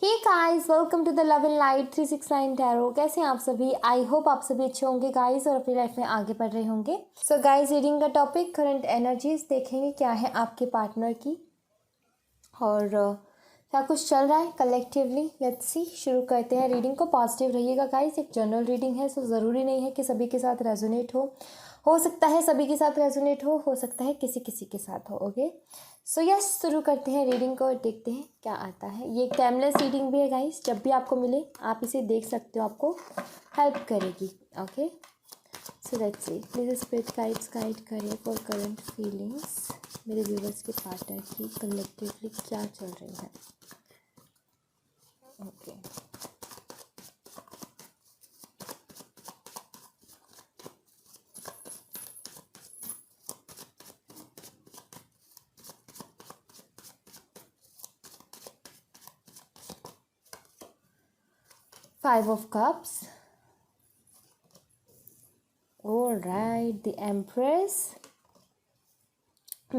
Hey guys, welcome to the love and light 369 tarot. कैसे हैं आप सभी? आई होप आप सभी अच्छे होंगे गाइस और अपनी लाइफ में आगे बढ़ रहे होंगे। सो गाइस, रीडिंग का टॉपिक करंट एनर्जीज देखेंगे क्या है आपके पार्टनर की और क्या कुछ चल रहा है कलेक्टिवली। लेट्स सी, शुरू करते हैं रीडिंग को। पॉजिटिव रहिएगा गाइस, एक जनरल रीडिंग है, सो ज़रूरी नहीं है कि सभी के साथ रेजोनेट हो सकता है सभी के साथ रेजोनेट हो सकता है किसी किसी के साथ हो। ओके, सो यस, शुरू करते हैं रीडिंग को और देखते हैं क्या आता है। ये एक टाइमलेस रीडिंग भी है गाइस, जब भी आपको मिले आप इसे देख सकते हो, आपको हेल्प करेगी। Okay, so let's see, please spirit guides guide करिए फॉर करंट फीलिंग्स। मेरे व्यूवर्स के पार्टनर की कलेक्टिवली क्या चल रही है। Okay, 5 of Cups. All right, the Empress,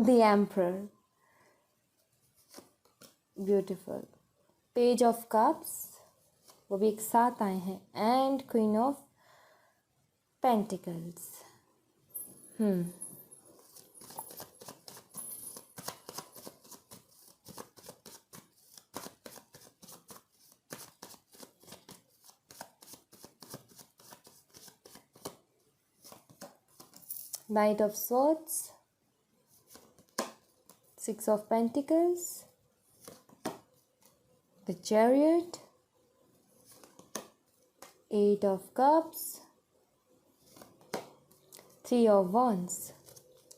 the Emperor, beautiful. Page of Cups, वो भी एक साथ आए हैं, and Queen of Pentacles. Knight of Swords, 6 of Pentacles, the Chariot, 8 of Cups, 3 of Wands.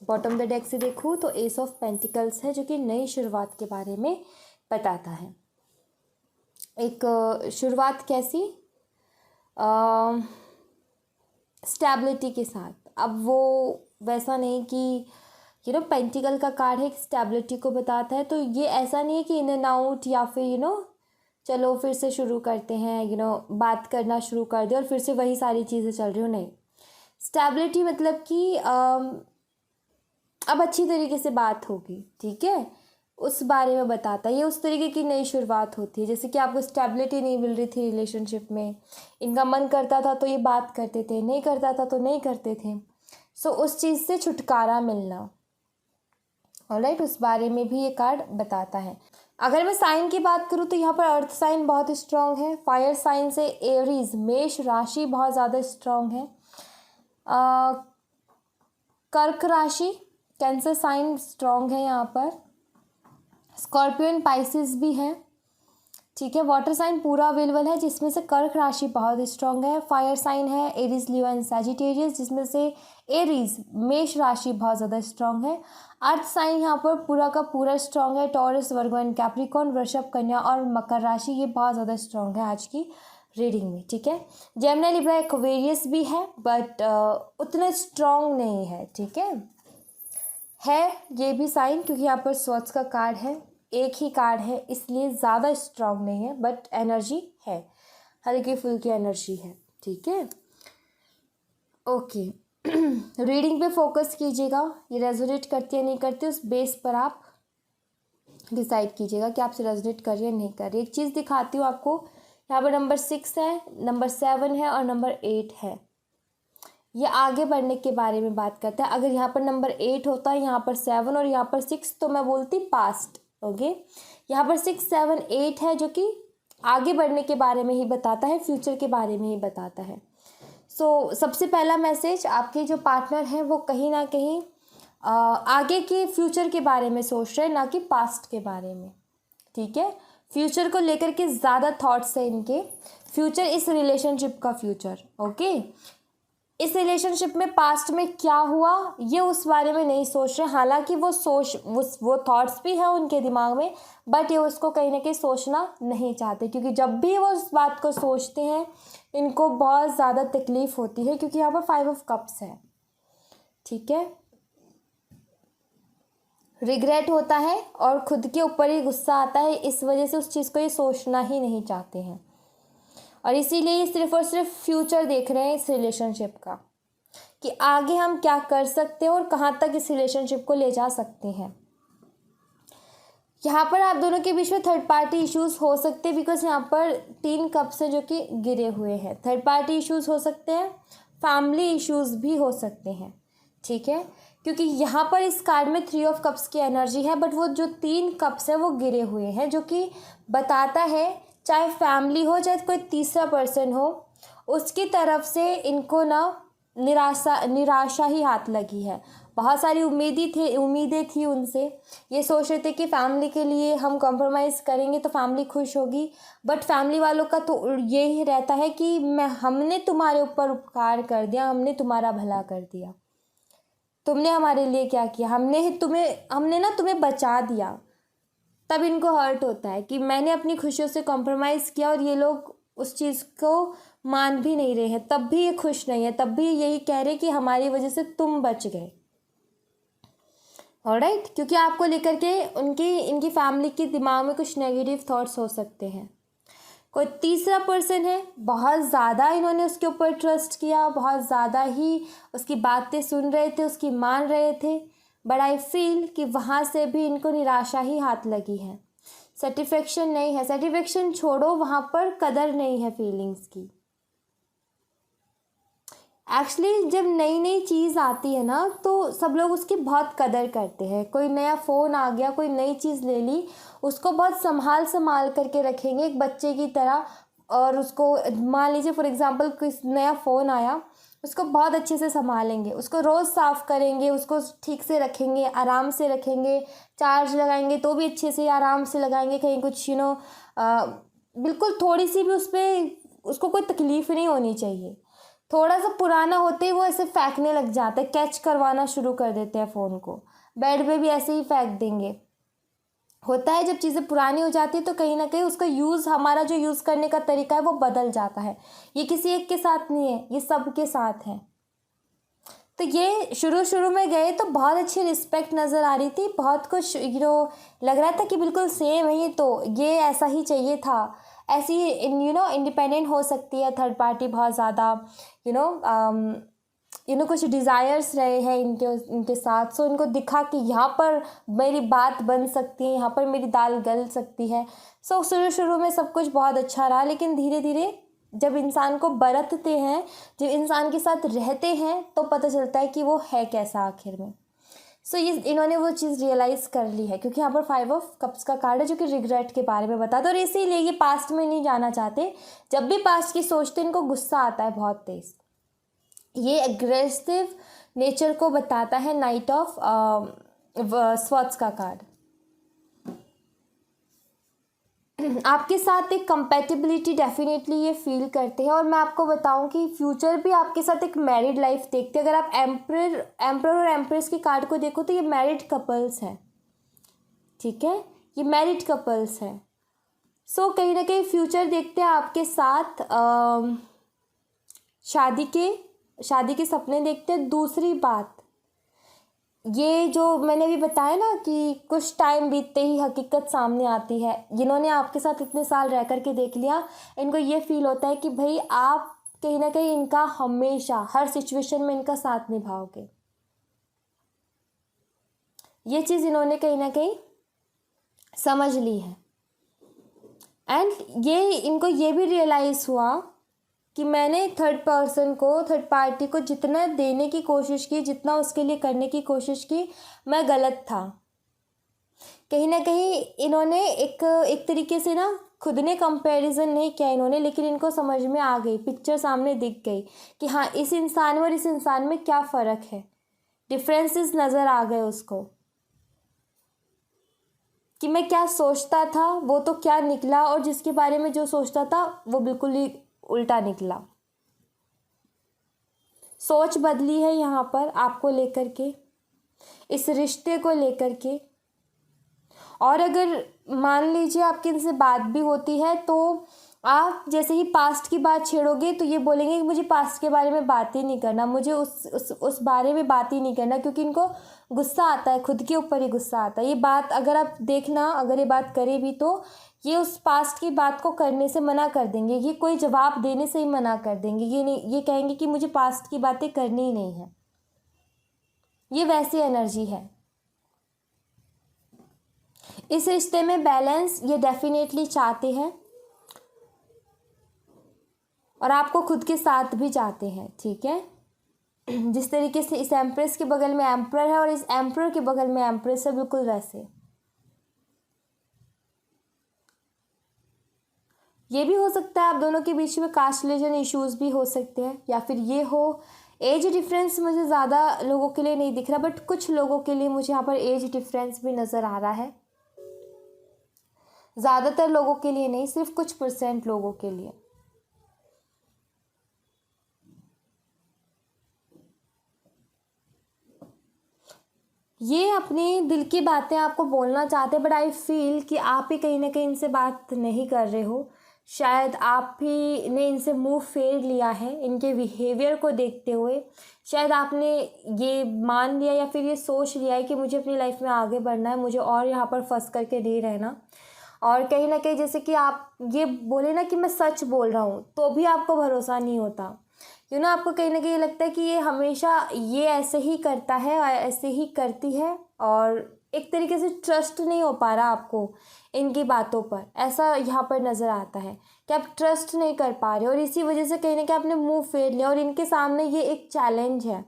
Bottom the deck से देखूँ तो S of pentacles है, जो कि नई शुरुआत के बारे में बताता है। एक शुरुआत कैसी, स्टेबिलिटी के साथ। अब वो वैसा नहीं कि पेंटिकल का कार्ड है, स्टेबिलिटी को बताता है, तो ये ऐसा नहीं है कि इन एंड आउट या फिर चलो फिर से शुरू करते हैं, बात करना शुरू कर दे और फिर से वही सारी चीज़ें चल रही हो, नहीं। स्टेबिलिटी मतलब कि अब अच्छी तरीके से बात होगी, ठीक है, उस बारे में बताता है। ये उस तरीके की नई शुरुआत होती है, जैसे कि आपको स्टेबिलिटी नहीं मिल रही थी रिलेशनशिप में, इनका मन करता था तो ये बात करते थे, नहीं करता था तो नहीं करते थे। सो उस चीज़ से छुटकारा मिलना, ऑलराइट, उस बारे में भी ये कार्ड बताता है। अगर मैं साइन की बात करूँ तो यहाँ पर अर्थ साइन बहुत स्ट्रांग है, फायर साइन से एरीज मेष राशि बहुत ज़्यादा स्ट्रांग है, कर्क राशि कैंसर साइन स्ट्रांग है यहाँ पर, स्कॉर्पियन पाइसिस भी है, ठीक है। वाटर साइन पूरा अवेलेबल है, जिसमें से कर्क राशि बहुत स्ट्रांग है। फायर साइन है एरीज, लियो एंड सैजिटेरियस, जिसमें से एरीज मेष राशि बहुत ज़्यादा स्ट्रांग है। अर्थ साइन यहाँ पर पूरा का पूरा स्ट्रांग है, टॉरस, वर्गो एंड कैप्रिकॉर्न, वृषभ, कन्या और मकर राशि ये बहुत ज़्यादा स्ट्रांग है आज की रीडिंग में, ठीक है। जेमिनी, लिब्रा, एक्वेरियस भी है, बट उतना स्ट्रांग नहीं है, ठीक है ये भी साइन, क्योंकि यहाँ पर स्वॉर्ड्स का कार्ड है, एक ही कार्ड है, इसलिए ज़्यादा स्ट्रांग नहीं है, बट एनर्जी है, हल्की फुल्की एनर्जी है, ठीक है। ओके, रीडिंग पे फोकस कीजिएगा, ये रेजोनेट करती है नहीं करती, उस बेस पर आप डिसाइड कीजिएगा कि आपसे रेजोनेट कर रही है नहीं कर रही। एक चीज़ दिखाती हूँ आपको, यहाँ पर नंबर 6 है, नंबर 7 है और नंबर 8 है। ये आगे बढ़ने के बारे में बात करता है। अगर यहाँ पर नंबर 8 होता है, यहाँ पर 7 और यहाँ पर 6, तो मैं बोलती पास्ट। ओके, यहाँ पर 6, 7, 8 है, जो कि आगे बढ़ने के बारे में ही बताता है, फ्यूचर के बारे में ही बताता है। सो सबसे पहला मैसेज, आपके जो पार्टनर हैं वो कहीं ना कहीं आगे के फ्यूचर के बारे में सोच रहे हैं, ना कि पास्ट के बारे में, ठीक है। फ्यूचर को लेकर के ज़्यादा थॉट्स है इनके, फ्यूचर, इस रिलेशनशिप का फ्यूचर। ओके, इस रिलेशनशिप में पास्ट में क्या हुआ ये उस बारे में नहीं सोच रहे, हालांकि वो थॉट्स भी है उनके दिमाग में, बट ये उसको कहीं ना कहीं सोचना नहीं चाहते, क्योंकि जब भी वो उस बात को सोचते हैं इनको बहुत ज़्यादा तकलीफ होती है, क्योंकि यहाँ पर 5 ऑफ कप्स है, ठीक है। रिग्रेट होता है और खुद के ऊपर ही गुस्सा आता है, इस वजह से उस चीज़ को ये सोचना ही नहीं चाहते हैं, और इसीलिए ये सिर्फ और सिर्फ फ्यूचर देख रहे हैं इस रिलेशनशिप का, कि आगे हम क्या कर सकते हैं और कहाँ तक इस रिलेशनशिप को ले जा सकते हैं। यहाँ पर आप दोनों के बीच में थर्ड पार्टी इश्यूज़ हो सकते हैं, बिकॉज यहाँ पर 3 कप्स हैं जो कि गिरे हुए हैं। थर्ड पार्टी इश्यूज़ हो सकते हैं, फैमिली इश्यूज़ भी हो सकते हैं, ठीक है, क्योंकि यहाँ पर इस कार्ड में 3 ऑफ कप्स की एनर्जी है, बट वो जो 3 कप्स हैं वो गिरे हुए हैं, जो कि बताता है चाहे फैमिली हो चाहे कोई तीसरा पर्सन हो, उसकी तरफ से इनको ना निराशा ही हाथ लगी है। बहुत सारी उम्मीदें थी उनसे, ये सोच रहे थे कि फैमिली के लिए हम कॉम्प्रोमाइज़ करेंगे तो फैमिली खुश होगी, बट फैमिली वालों का तो यही रहता है कि हमने तुम्हारे ऊपर उपकार कर दिया, हमने तुम्हारा भला कर दिया, तुमने हमारे लिए क्या किया, हमने ना तुम्हें बचा दिया। तब इनको हर्ट होता है कि मैंने अपनी खुशियों से कॉम्प्रोमाइज़ किया और ये लोग उस चीज़ को मान भी नहीं रहे हैं, तब भी ये खुश नहीं है, तब भी यही कह रहे कि हमारी वजह से तुम बच गए। ऑलराइट, क्योंकि आपको लेकर के इनकी फैमिली के दिमाग में कुछ नेगेटिव थॉट्स हो सकते हैं। कोई तीसरा पर्सन है, बहुत ज़्यादा इन्होंने उसके ऊपर ट्रस्ट किया, बहुत ज़्यादा ही उसकी बातें सुन रहे थे, उसकी मान रहे थे, बट आई फील कि वहाँ से भी इनको निराशा ही हाथ लगी है। सेटिस्फेक्शन नहीं है, सेटिस्फेक्शन छोड़ो, वहाँ पर कदर नहीं है फीलिंग्स की। एक्चुअली जब नई नई चीज़ आती है ना तो सब लोग उसकी बहुत कदर करते हैं। कोई नया फ़ोन आ गया, कोई नई चीज़ ले ली, उसको बहुत संभाल करके रखेंगे एक बच्चे की तरह, और उसको मान लीजिए फॉर एग्ज़ाम्पल कोई नया फ़ोन आया, उसको बहुत अच्छे से संभालेंगे, उसको रोज़ साफ़ करेंगे, उसको ठीक से रखेंगे, आराम से रखेंगे, चार्ज लगाएंगे तो भी अच्छे से आराम से लगाएंगे, कहीं कुछ बिल्कुल थोड़ी सी भी उसको कोई तकलीफ़ नहीं होनी चाहिए। थोड़ा सा पुराना होते ही वो ऐसे फेंकने लग जाते हैं, कैच करवाना शुरू कर देते हैं फ़ोन को, बेड पे भी ऐसे ही फेंक देंगे। होता है जब चीज़ें पुरानी हो जाती है तो कहीं ना कहीं उसका हमारा जो यूज़ करने का तरीका है वो बदल जाता है। ये किसी एक के साथ नहीं है, ये सब के साथ है। तो ये शुरू में गए तो बहुत अच्छी रिस्पेक्ट नज़र आ रही थी, बहुत कुछ लग रहा था कि बिल्कुल सेम है, ये ऐसा ही चाहिए था। ऐसी इंडिपेंडेंट हो सकती है थर्ड पार्टी, बहुत ज़्यादा कुछ डिज़ायर्स रहे हैं इनके साथ, सो इनको दिखा कि यहाँ पर मेरी बात बन सकती है, यहाँ पर मेरी दाल गल सकती है। सो शुरू में सब कुछ बहुत अच्छा रहा, लेकिन धीरे धीरे जब इंसान को बरतते हैं, जब इंसान के साथ रहते हैं, तो पता चलता है कि वो है कैसा आखिर में। सो इन्होंने वो चीज़ रियलाइज़ कर ली है, क्योंकि यहाँ पर 5 ऑफ कप्स का कार्ड है जो कि रिग्रेट के बारे में बताता है, और इसीलिए ये पास्ट में नहीं जाना चाहते। जब भी पास्ट की सोचते इनको गुस्सा आता है बहुत तेज़। ये एग्रेसिव नेचर को बताता है नाइट ऑफ स्वॉर्ड्स का कार्ड। आपके साथ एक कंपैटिबिलिटी डेफिनेटली ये फील करते हैं, और मैं आपको बताऊं कि फ्यूचर भी आपके साथ एक मैरिड लाइफ देखते हैं। अगर आप एम्परर और एम्प्रेस के कार्ड को देखो तो ये मैरिड कपल्स हैं, ठीक है, ये मैरिड कपल्स हैं। सो कहीं ना कहीं फ्यूचर देखते हैं आपके साथ, शादी के सपने देखते हैं। दूसरी बात, ये जो मैंने भी बताया ना कि कुछ टाइम बीतते ही हकीकत सामने आती है। जिन्होंने आपके साथ इतने साल रह कर के देख लिया, इनको ये फील होता है कि भाई आप कहीं ना कहीं इनका हमेशा हर सिचुएशन में इनका साथ निभाओगे। ये चीज़ इन्होंने कहीं ना कहीं समझ ली है, एंड इनको ये भी रियलाइज़ हुआ कि मैंने थर्ड पार्टी को जितना देने की कोशिश की, जितना उसके लिए करने की कोशिश की, मैं गलत था। कहीं ना कहीं इन्होंने एक तरीके से ना खुद ने कंपैरिजन नहीं किया इन्होंने, लेकिन इनको समझ में आ गई, पिक्चर सामने दिख गई कि हाँ इस इंसान में और इस इंसान में क्या फ़र्क है, डिफरेंसेस नज़र आ गए उसको, कि मैं क्या सोचता था वो तो क्या निकला, और जिसके बारे में जो सोचता था वो बिल्कुल ही उल्टा निकला। सोच बदली है यहाँ पर आपको लेकर के, इस रिश्ते को लेकर के। और अगर मान लीजिए आपकी इनसे बात भी होती है तो आप जैसे ही पास्ट की बात छेड़ोगे तो ये बोलेंगे कि मुझे पास्ट के बारे में बात ही नहीं करना, मुझे उस बारे में बात ही नहीं करना, क्योंकि इनको गुस्सा आता है, खुद के ऊपर ही गुस्सा आता है। ये बात अगर आप देखना, अगर ये बात करे भी तो ये उस पास्ट की बात को करने से मना कर देंगे, ये कोई जवाब देने से ही मना कर देंगे, ये कहेंगे कि मुझे पास्ट की बातें करनी ही नहीं है। ये वैसी एनर्जी है। इस रिश्ते में बैलेंस ये डेफिनेटली चाहते हैं और आपको खुद के साथ भी चाहते हैं, ठीक है। जिस तरीके से इस एम्प्रेस के बगल में एम्परर है और इस एम्परर के बगल में एम्प्रेस है, बिल्कुल वैसे। ये भी हो सकता है आप दोनों के बीच में कास्ट रिलीजन इश्यूज भी हो सकते हैं, या फिर ये हो एज डिफरेंस मुझे ज़्यादा लोगों के लिए नहीं दिख रहा, बट कुछ लोगों के लिए मुझे यहाँ पर एज डिफरेंस भी नज़र आ रहा है। ज़्यादातर लोगों के लिए नहीं, सिर्फ कुछ % लोगों के लिए। ये अपने दिल की बातें आपको बोलना चाहते हैं, बट आई फील कि आप ही कहीं ना कहीं इनसे बात नहीं कर रहे हो। शायद आप ही ने इनसे मुंह फेर लिया है इनके बिहेवियर को देखते हुए। शायद आपने ये मान लिया या फिर ये सोच लिया है कि मुझे अपनी लाइफ में आगे बढ़ना है, मुझे और यहाँ पर फंस करके नहीं रहना। और कहीं ना कहीं जैसे कि आप ये बोले ना कि मैं सच बोल रहा हूँ, तो भी आपको भरोसा नहीं होता। आपको कहीं ना कहीं लगता है कि ये हमेशा ये ऐसे ही करता है और ऐसे ही करती है, और एक तरीके से ट्रस्ट नहीं हो पा रहा आपको इनकी बातों पर। ऐसा यहाँ पर नज़र आता है कि आप ट्रस्ट नहीं कर पा रहे, और इसी वजह से कहीं ना कहीं आपने मुंह फेर लिया, और इनके सामने ये एक चैलेंज है।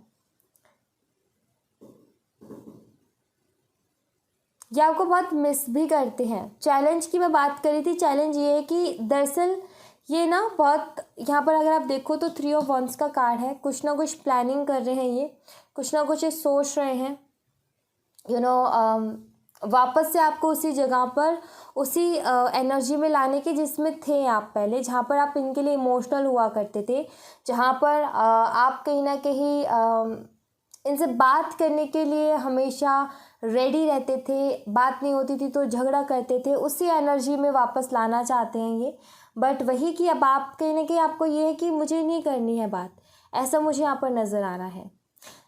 ये आपको बहुत मिस भी करते हैं। चैलेंज की मैं बात करी थी। चैलेंज ये है कि दरअसल ये ना बहुत, यहाँ पर अगर आप देखो तो 3 ऑफ वंस का कार्ड है। कुछ ना कुछ प्लानिंग कर रहे हैं, ये कुछ ना कुछ ये सोच रहे हैं, वापस से आपको उसी जगह पर, उसी एनर्जी में लाने के जिसमें थे आप पहले, जहाँ पर आप इनके लिए इमोशनल हुआ करते थे, जहाँ पर आप कहीं ना कहीं इनसे बात करने के लिए हमेशा रेडी रहते थे, बात नहीं होती थी तो झगड़ा करते थे, उसी एनर्जी में वापस लाना चाहते हैं ये। बट वही कि अब आप कहीं ना कहीं आपको ये है कि मुझे नहीं करनी है बात, ऐसा मुझे यहाँ पर नज़र आ रहा है।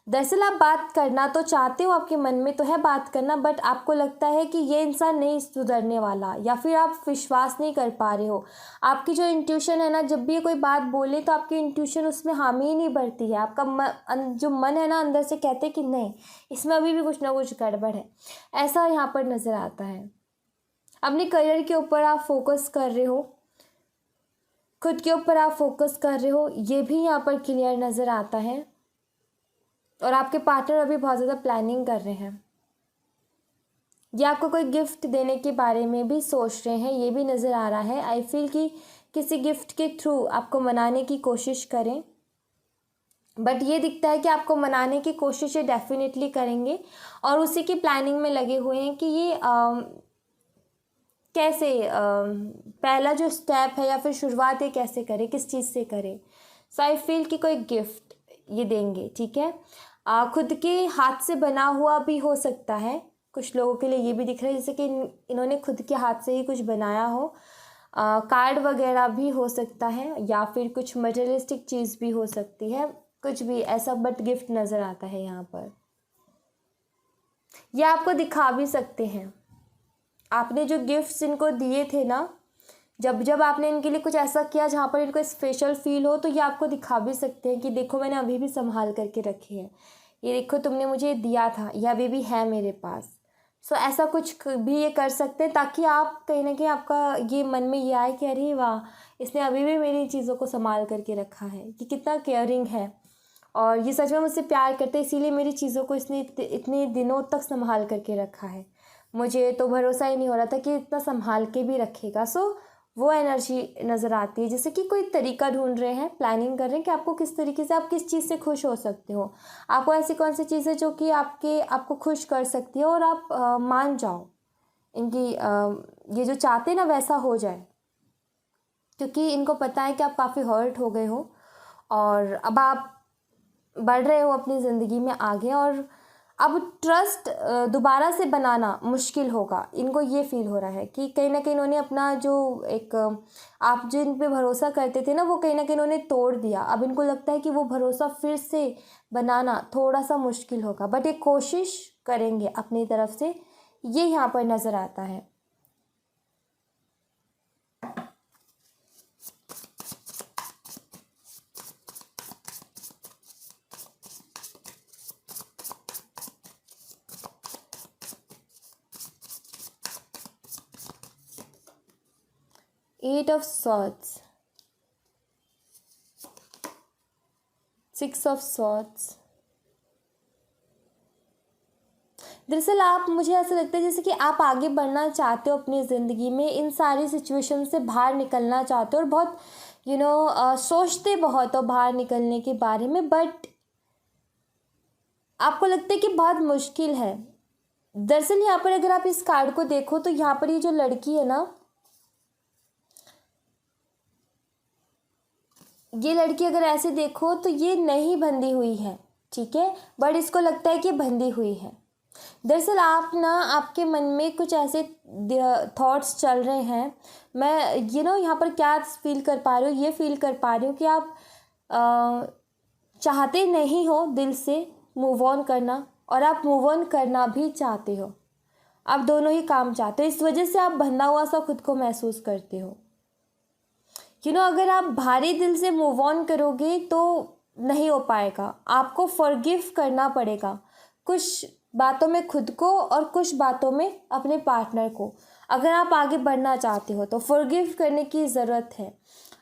दरअसल आप बात करना तो चाहते हो, आपके मन में तो है बात करना, बट आपको लगता है कि ये इंसान नहीं सुधरने वाला, या फिर आप विश्वास नहीं कर पा रहे हो। आपकी जो इंट्यूशन है ना, जब भी ये कोई बात बोले तो आपकी इंट्यूशन उसमें हामी ही नहीं बढ़ती है। आपका जो मन है ना अंदर से कहते कि नहीं, इसमें अभी भी कुछ ना कुछ गड़बड़ है, ऐसा यहाँ पर नज़र आता है। अपने करियर के ऊपर आप फोकस कर रहे हो, खुद के ऊपर आप फोकस कर रहे हो, ये भी यहाँ पर क्लियर नज़र आता है। और आपके पार्टनर अभी बहुत ज़्यादा प्लानिंग कर रहे हैं, ये आपको कोई गिफ्ट देने के बारे में भी सोच रहे हैं, ये भी नज़र आ रहा है। आई फील कि किसी गिफ्ट के थ्रू आपको मनाने की कोशिश करें, बट ये दिखता है कि आपको मनाने की कोशिश ये डेफिनेटली करेंगे, और उसी की प्लानिंग में लगे हुए हैं कि ये कैसे पहला जो स्टेप है या फिर शुरुआत ये कैसे करें, किस चीज़ से करें। सो आई फील कि कोई गिफ्ट ये देंगे, ठीक है। खुद के हाथ से बना हुआ भी हो सकता है, कुछ लोगों के लिए ये भी दिख रहा है जैसे कि इन्होंने खुद के हाथ से ही कुछ बनाया हो। कार्ड वगैरह भी हो सकता है, या फिर कुछ मटेरियलिस्टिक चीज़ भी हो सकती है, कुछ भी ऐसा, बट गिफ्ट नज़र आता है यहाँ पर। यह आपको दिखा भी सकते हैं, आपने जो गिफ्ट्स इनको दिए थे ना, जब जब आपने इनके लिए कुछ ऐसा किया जहाँ पर इनको स्पेशल फील हो, तो ये आपको दिखा भी सकते हैं कि देखो मैंने अभी भी संभाल करके रखे हैं, ये देखो तुमने मुझे दिया था, यह अभी भी है मेरे पास। सो ऐसा कुछ भी ये कर सकते हैं, ताकि आप कहीं ना कहीं आपका ये मन में ये आए कि अरे वाह, इसने अभी भी मेरी चीज़ों को संभाल करके रखा है, कि कितना केयरिंग है, और ये सच में मुझसे प्यार करते हैं, इसीलिए मेरी चीज़ों को इसने इतने दिनों तक संभाल करके रखा है। मुझे तो भरोसा ही नहीं हो रहा था कि इतना संभाल के भी रखेगा। सो वो एनर्जी नज़र आती है, जैसे कि कोई तरीका ढूंढ रहे हैं, प्लानिंग कर रहे हैं कि आपको किस तरीके से, आप किस चीज़ से खुश हो सकते हो, आपको ऐसी कौन सी चीज़ है जो कि आपको खुश कर सकती है, और आप मान जाओ इनकी ये जो चाहते हैं ना वैसा हो जाए, क्योंकि इनको पता है कि आप काफ़ी हर्ट हो गए हो, और अब आप बढ़ रहे हो अपनी ज़िंदगी में आगे, और अब ट्रस्ट दोबारा से बनाना मुश्किल होगा। इनको ये फील हो रहा है कि कहीं ना कहीं इन्होंने अपना जो एक आप जिन पे भरोसा करते थे ना, वो कहीं ना कहीं इन्होंने तोड़ दिया। अब इनको लगता है कि वो भरोसा फिर से बनाना थोड़ा सा मुश्किल होगा, बट ये कोशिश करेंगे अपनी तरफ से, ये यहाँ पर नज़र आता है। 8 ऑफ सॉर्ड्स, 6 ऑफ सॉर्ड्स। दरअसल आप, मुझे ऐसा लगता है जैसे कि आप आगे बढ़ना चाहते हो अपनी ज़िंदगी में, इन सारी सिचुएशन से बाहर निकलना चाहते हो और बहुत सोचते बहुत हो बाहर निकलने के बारे में, बट आपको लगता है कि बहुत मुश्किल है। दरअसल यहाँ पर अगर आप इस कार्ड को देखो तो यहाँ पर ये जो लड़की है ना, ये लड़की अगर ऐसे देखो तो ये नहीं बंधी हुई है, ठीक है, बट इसको लगता है कि बंधी हुई है। दरअसल आप ना, आपके मन में कुछ ऐसे थॉट्स चल रहे हैं। मैं यहाँ पर क्या फील कर पा रही हूँ, ये फील कर पा रही हूँ कि आप चाहते नहीं हो दिल से मूव ऑन करना, और आप मूव ऑन करना भी चाहते हो। आप दोनों ही काम चाहते हो, इस वजह से आप बंधा हुआ सा खुद को महसूस करते हो। अगर आप भारी दिल से मूव ऑन करोगे तो नहीं हो पाएगा, आपको फॉरगिव करना पड़ेगा, कुछ बातों में खुद को और कुछ बातों में अपने पार्टनर को। अगर आप आगे बढ़ना चाहते हो तो फॉरगिव करने की ज़रूरत है।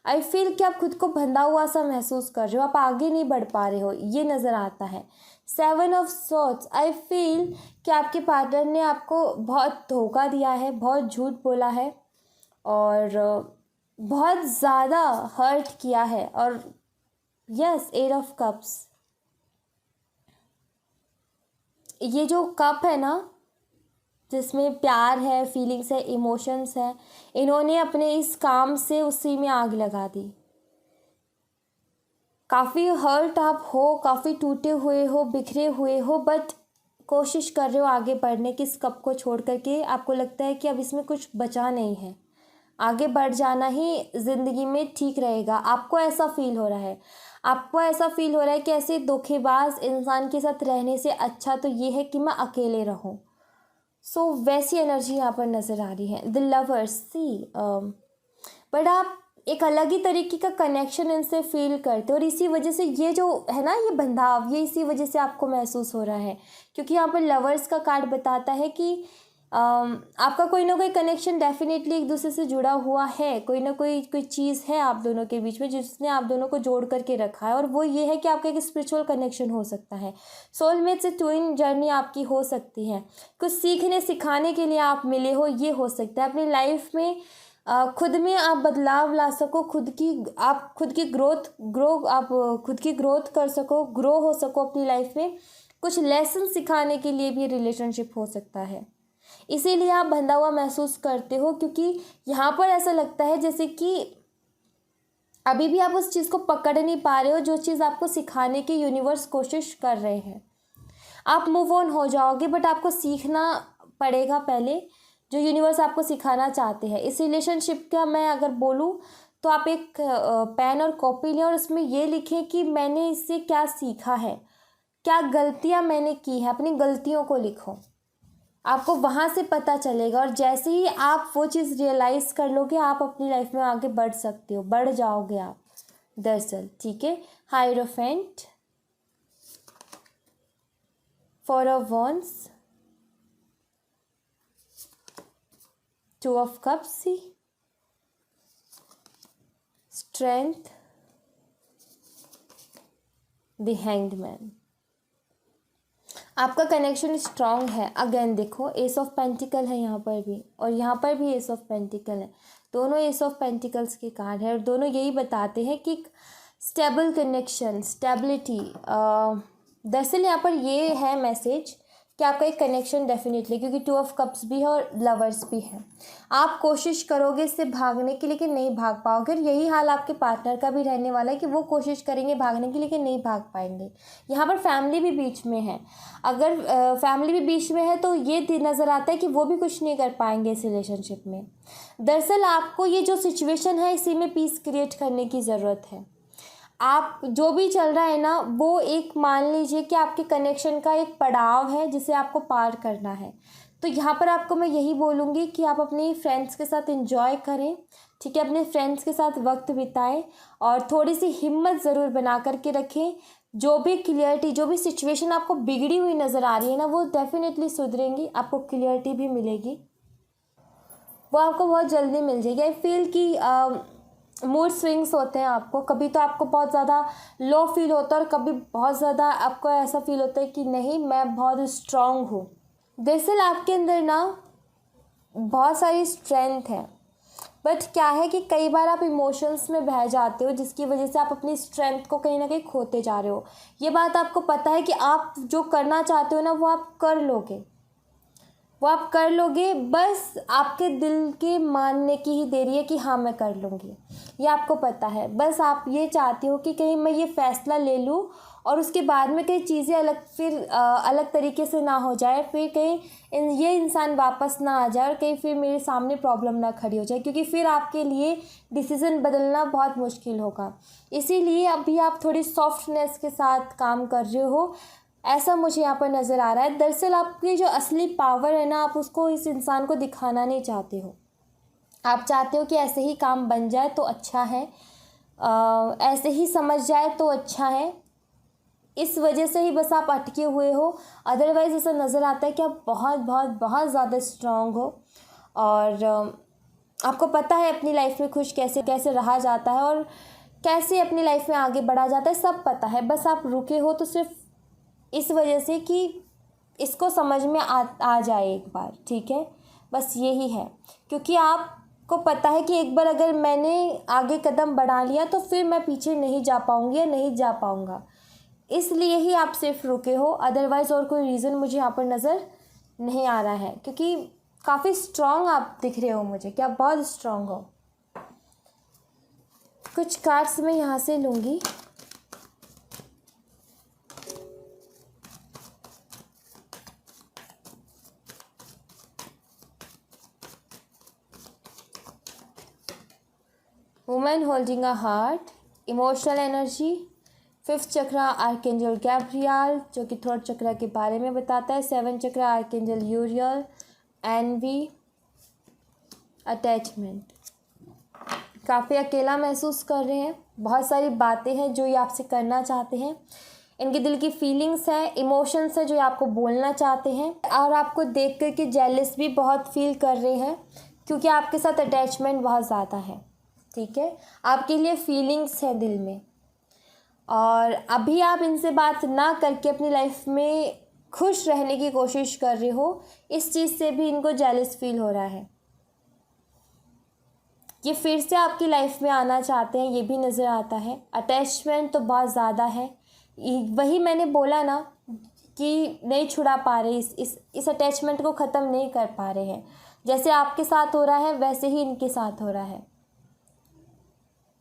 आई फील कि आप खुद को बंधा हुआ सा महसूस कर रहे हो, आप आगे नहीं बढ़ पा रहे हो, ये नज़र आता है। 7 ऑफ सॉर्ड्स, आई फील कि आपके पार्टनर ने आपको बहुत धोखा दिया है, बहुत झूठ बोला है और बहुत ज़्यादा हर्ट किया है। और यस, 8 ऑफ कप्स, ये जो कप है ना, जिसमें प्यार है, फीलिंग्स है, इमोशंस है, इन्होंने अपने इस काम से उसी में आग लगा दी। काफ़ी हर्ट आप हो, काफ़ी टूटे हुए हो, बिखरे हुए हो, बट कोशिश कर रहे हो आगे बढ़ने की इस कप को छोड़ करके। आपको लगता है कि अब इसमें कुछ बचा नहीं है, आगे बढ़ जाना ही ज़िंदगी में ठीक रहेगा। आपको ऐसा फील हो रहा है, आपको ऐसा फील हो रहा है कि ऐसे धोखेबाज इंसान के साथ रहने से अच्छा तो ये है कि मैं अकेले रहूं। सो वैसी एनर्जी यहाँ पर नज़र आ रही है। द लवर्स, सी बट आप एक अलग ही तरीके का कनेक्शन इनसे फील करते हो, और इसी वजह से ये जो है ना, ये बंधाव, ये इसी वजह से आपको महसूस हो रहा है, क्योंकि यहाँ पर लवर्स का कार्ड बताता है कि आपका कोई ना कोई कनेक्शन डेफिनेटली एक दूसरे से जुड़ा हुआ है। कोई ना कोई चीज़ है आप दोनों के बीच में जिसने आप दोनों को जोड़ करके रखा है, और वो ये है कि आपका एक स्पिरिचुअल कनेक्शन हो सकता है। सोलमेट से ट्विन जर्नी आपकी हो सकती है, कुछ सीखने सिखाने के लिए आप मिले हो, ये हो सकता है। अपनी लाइफ में खुद में आप बदलाव ला सको, खुद की ग्रोथ कर सको, ग्रो हो सको अपनी लाइफ में। कुछ लेसन सिखाने के लिए भी रिलेशनशिप हो सकता है, इसीलिए आप बंधा हुआ महसूस करते हो, क्योंकि यहाँ पर ऐसा लगता है जैसे कि अभी भी आप उस चीज़ को पकड़ नहीं पा रहे हो, जो चीज़ आपको सिखाने की यूनिवर्स कोशिश कर रहे हैं। आप मूव ऑन हो जाओगे, बट आपको सीखना पड़ेगा पहले जो यूनिवर्स आपको सिखाना चाहते हैं। इस रिलेशनशिप का मैं अगर बोलूँ तो आप एक पेन और कॉपी लें और उसमें ये लिखें कि मैंने इससे क्या सीखा है, क्या गलतियाँ मैंने की है, अपनी गलतियों को लिखो। आपको वहाँ से पता चलेगा, और जैसे ही आप वो चीज़ रियलाइज़ कर लोगे, आप अपनी लाइफ में आगे बढ़ सकते हो, बढ़ जाओगे आप दरअसल, ठीक है। Hierophant, 4 of wands, 2 of cups, strength, the hanged man. आपका कनेक्शन स्ट्रांग है। अगेन देखो, एस ऑफ पेंटिकल है यहाँ पर भी, और यहाँ पर भी एस ऑफ पेंटिकल है। दोनों एस ऑफ पेंटिकल्स के कार्ड है, और दोनों यही बताते हैं कि स्टेबल कनेक्शन, स्टेबिलिटी। दरअसल यहाँ पर ये है मैसेज कि आपका एक कनेक्शन डेफिनेटली, क्योंकि 2 ऑफ कप्स भी है और लवर्स भी है। आप कोशिश करोगे इससे भागने की, लेकिन नहीं भाग पाओगे, और यही हाल आपके पार्टनर का भी रहने वाला है कि वो कोशिश करेंगे भागने की, लेकिन नहीं भाग पाएंगे। यहाँ पर फैमिली भी बीच में है। अगर फैमिली भी बीच में है तो ये नज़र आता है कि वो भी कुछ नहीं कर पाएंगे इस रिलेशनशिप में। दरअसल आपको ये जो सिचुएशन है, इसी में पीस क्रिएट करने की ज़रूरत है। आप जो भी चल रहा है ना, वो एक मान लीजिए कि आपके कनेक्शन का एक पड़ाव है जिसे आपको पार करना है। तो यहाँ पर आपको मैं यही बोलूँगी कि आप अपने फ्रेंड्स के साथ एंजॉय करें, ठीक है, अपने फ्रेंड्स के साथ वक्त बिताएं, और थोड़ी सी हिम्मत ज़रूर बना करके रखें। जो भी क्लियरिटी, जो भी सिचुएशन आपको बिगड़ी हुई नज़र आ रही है ना, वो डेफिनेटली सुधरेंगी, आपको क्लियरिटी भी मिलेगी, वो आपको बहुत जल्दी मिल जाएगी। आई फील कि मूड स्विंग्स होते हैं आपको, कभी तो आपको बहुत ज़्यादा लो फील होता है और कभी बहुत ज़्यादा आपको ऐसा फील होता है कि नहीं मैं बहुत स्ट्रांग हूँ। दरअसल आपके अंदर ना बहुत सारी स्ट्रेंथ है, बट क्या है कि कई बार आप इमोशंस में बह जाते हो जिसकी वजह से आप अपनी स्ट्रेंथ को कहीं ना कहीं खोते जा रहे हो। ये बात आपको पता है कि आप जो करना चाहते हो ना वो आप कर लोगे, वो आप कर लोगे, बस आपके दिल के मानने की ही देरी है कि हाँ मैं कर लूँगी, ये आपको पता है। बस आप ये चाहते हो कि कहीं मैं ये फ़ैसला ले लूँ और उसके बाद में कई चीज़ें अलग तरीके से ना हो जाए, फिर कहीं ये इंसान वापस ना आ जाए और कहीं फिर मेरे सामने प्रॉब्लम ना खड़ी हो जाए, क्योंकि फिर आपके लिए डिसीज़न बदलना बहुत मुश्किल होगा। इसीलिए अभी आप थोड़ी सॉफ्टनेस के साथ काम कर रहे हो, ऐसा मुझे यहाँ पर नज़र आ रहा है। दरअसल आपकी जो असली पावर है ना, आप उसको इस इंसान को दिखाना नहीं चाहते हो। आप चाहते हो कि ऐसे ही काम बन जाए तो अच्छा है, ऐसे ही समझ जाए तो अच्छा है। इस वजह से ही बस आप अटके हुए हो। अदरवाइज़ ऐसा नज़र आता है कि आप बहुत बहुत बहुत ज़्यादा स्ट्रांग हो और आपको पता है अपनी लाइफ में खुश कैसे कैसे रहा जाता है और कैसे अपनी लाइफ में आगे बढ़ा जाता है, सब पता है। बस आप रुके हो तो सिर्फ इस वजह से कि इसको समझ में आ जाए एक बार, ठीक है, बस यही है। क्योंकि आपको पता है कि एक बार अगर मैंने आगे कदम बढ़ा लिया तो फिर मैं पीछे नहीं जा पाऊँगी या नहीं जा पाऊँगा, इसलिए ही आप सिर्फ रुके हो। अदरवाइज़ और कोई रीज़न मुझे यहाँ पर नज़र नहीं आ रहा है, क्योंकि काफ़ी स्ट्रांग आप दिख रहे हो मुझे कि आप बहुत स्ट्रांग हो। कुछ कार्ड्स मैं यहाँ से लूँगी। Women holding a heart, emotional energy, 5th चक्र आर्कएंजल गैब्रियल जो कि 3rd चक्र के बारे में बताता है, 7th चक्र आर्कएंजल यूरियल, एनवी, अटैचमेंट। काफ़ी अकेला महसूस कर रहे हैं, बहुत सारी बातें हैं जो ये आपसे करना चाहते हैं, इनके दिल की फीलिंग्स हैं, इमोशंस हैं जो ये आपको बोलना चाहते हैं और आपको देख कर के जेलस भी बहुत फील कर रहे हैं, क्योंकि आपके साथ अटैचमेंट बहुत ज़्यादा है, ठीक है, आपके लिए फीलिंग्स है दिल में। और अभी आप इनसे बात ना करके अपनी लाइफ में खुश रहने की कोशिश कर रहे हो, इस चीज़ से भी इनको जेलस फील हो रहा है। ये फिर से आपकी लाइफ में आना चाहते हैं, ये भी नज़र आता है। अटैचमेंट तो बहुत ज़्यादा है, वही मैंने बोला ना कि नहीं छुड़ा पा रहे, इस अटैचमेंट को ख़त्म नहीं कर पा रहे हैं। जैसे आपके साथ हो रहा है वैसे ही इनके साथ हो रहा है।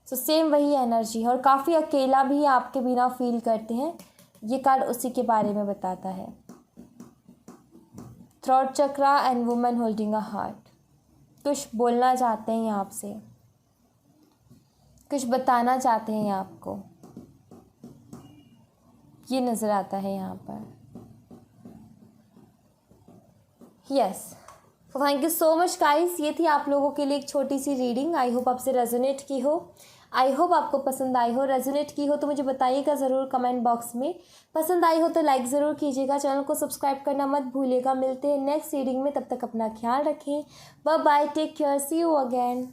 तो सेम वही एनर्जी है और काफ़ी अकेला भी आपके बिना फील करते हैं। ये कार्ड उसी के बारे में बताता है। 3rd चक्र and women holding a heart, कुछ बोलना चाहते हैं आपसे, कुछ बताना चाहते हैं आपको, ये नज़र आता है यहाँ पर। यस, तो thank you so much guys, ये थी आप लोगों के लिए एक छोटी सी रीडिंग। आई होप आपसे रेजोनेट की हो, आई होप आपको पसंद आई हो। रेजोनेट की हो तो मुझे बताइएगा ज़रूर कमेंट बॉक्स में। पसंद आई हो तो लाइक ज़रूर कीजिएगा, चैनल को सब्सक्राइब करना मत भूलिएगा। मिलते हैं नेक्स्ट रीडिंग में, तब तक अपना ख्याल रखें। Bye bye, take care, see you again.